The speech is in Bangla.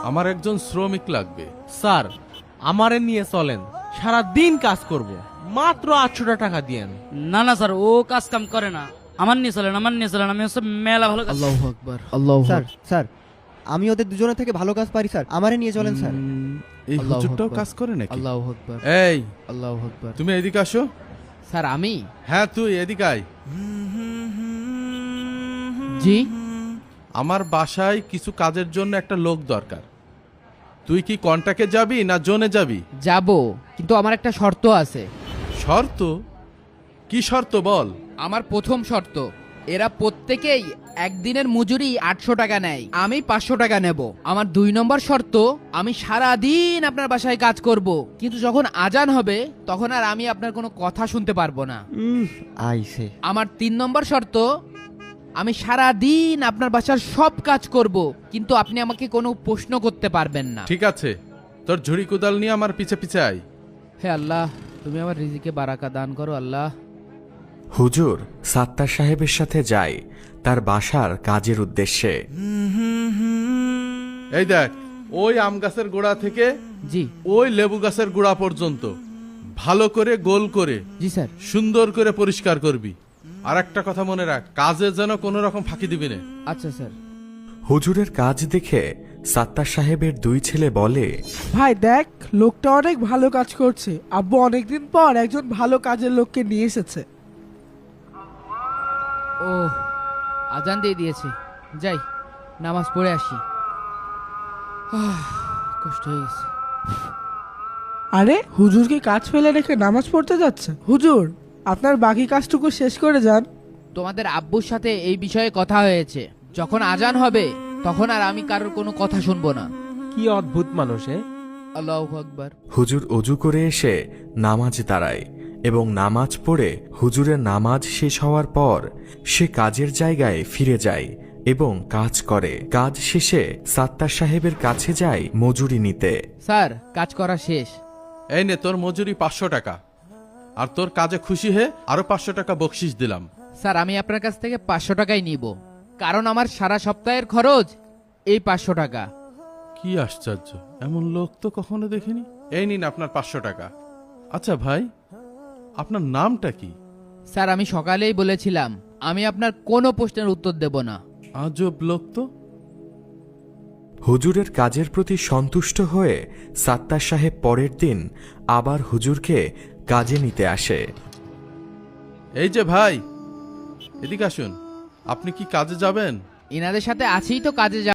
আমার একজন শ্রমিক লাগবে। স্যার আমারে নিয়ে চলেন, সারা দিন কাজ করব, মাত্র 800 টাকা দিয়েন। না না স্যার, ও কাজ কাম করে না। আমার নিয়ে চলেন, আমার নিয়ে চলেন, আমি হচ্ছে মেলা ভালো কাজ। আল্লাহু আকবার, আল্লাহু স্যার স্যার আমি ওদের দুজনে থেকে ভালো কাজ পারি স্যার, আমারে নিয়ে চলেন স্যার। এই আল্লাহু হুজুরটাও আকবার। কাজ করে নাকি? আল্লাহু আকবার, এই আল্লাহু আকবার। তুমি এদিকে আসো। স্যার আমি? হ্যাঁ তুই এদিকে আয়। জি আমার বাসায় কিছু কাজের জন্য একটা লোক দরকার। তুই কি কন্ট্রাক্টে যাবি না জোনে যাবি? যাব, কিন্তু আমার একটা শর্ত আছে। শর্ত? কি শর্ত বল? আমার প্রথম শর্ত, এরা প্রত্যেকেই একদিনের মজুরি 800 টাকা নেয়, আমি 500 টাকা নেব। আমার 2 নম্বর শর্ত, আমি সারা দিন আপনার বাসায় কাজ করব, কিন্তু যখন আজান হবে তখন আর আমি আপনার কোনো কথা শুনতে পারবো না। আইসে আমার 3 নম্বর শর্ত, আমি সারা দিন আপনার বাসার সব কাজ করব, কিন্তু আপনি আমাকে কোনো প্রশ্ন করতে পারবেন না। ঠিক আছে, তোর ঝুড়ি কোদাল নিয়ে আমার পিছে পিছে আয়। হে আল্লাহ, তুমি আমার রিজিকে বারাকা দান করো আল্লাহ। হুজুর সাত্তার সাহেবের সাথে যায় তার বাসার কাজের উদ্দেশ্যে। এই দেখ, ওই আম গাছের গোড়া থেকে জি ওই লেবু গাছের গোড়া পর্যন্ত ভালো করে গোল করে জি স্যার। সুন্দর করে পরিষ্কার করবি। আর একটা কথা মনে রাখ, কাজে যেন কোনো রকম ফাঁকি দিবি না। আচ্ছা স্যার। হুজুরের কাজ দেখে সাত্তার সাহেবের 2 ছেলে বলে, ভাই দেখ, লোকটা অনেক ভালো কাজ করছে। আব্বু অনেকদিন পর একজন ভালো কাজের লোককে নিয়ে এসেছে। ও আজান দিয়ে দিয়েছে, যাই নামাজ পড়ে আসি। কষ্ট হয়ে গেছে। আরে হুজুর কি কাজ ফেলে রেখে নামাজ পড়তে যাচ্ছে? হুজুর আপনার বাকি কাজটুকু শেষ করে যান। তোমাদের আব্বুর সাথে এই বিষয়ে কথা হয়েছে, যখন আজান হবে তখন আর আমি কারোর কোনো কথা শুনবো না। কি অদ্ভুত মানুষ! আল্লাহু আকবার। হুজুর অজু করে এসে নামাজ দাঁড়ায় এবং নামাজ পড়ে হুজুরের নামাজ শেষ হওয়ার পর সে কাজের জায়গায় ফিরে যায় এবং কাজ করে। কাজ শেষে সাত্তার সাহেবের কাছে যায় মজুরি নিতে। স্যার কাজ করা শেষ। এই নে তোর মজুরি 500 টাকা, আর তোর কাজে খুশি হয়ে আরো 500 টাকা বকশিস দিলাম। স্যার আমি আপনার কাছ থেকে 500 টাকাই নিব, কারণ আমার সারা সপ্তাহের খরচ এই 500 টাকা। কি আশ্চর্য, এমন লোক তো কখনো দেখিনি। এই নিন আপনার 500 টাকা। আচ্ছা ভাই, আপনার নামটা কি? স্যার আমি সকালেই বলেছিলাম আমি আপনার কোনো প্রশ্নের উত্তর দেব না। আজব লোক তো। হুজুরের কাজের প্রতি সন্তুষ্ট হয়ে সাত্তার সাহেব পরের দিন আবার হুজুরকে কাজে নিতে আসে। এই যে ভাই, এদিকে আসুন। আপনি কি কাজে যাবেন? এনাদের সাথে আছেই তো কাজে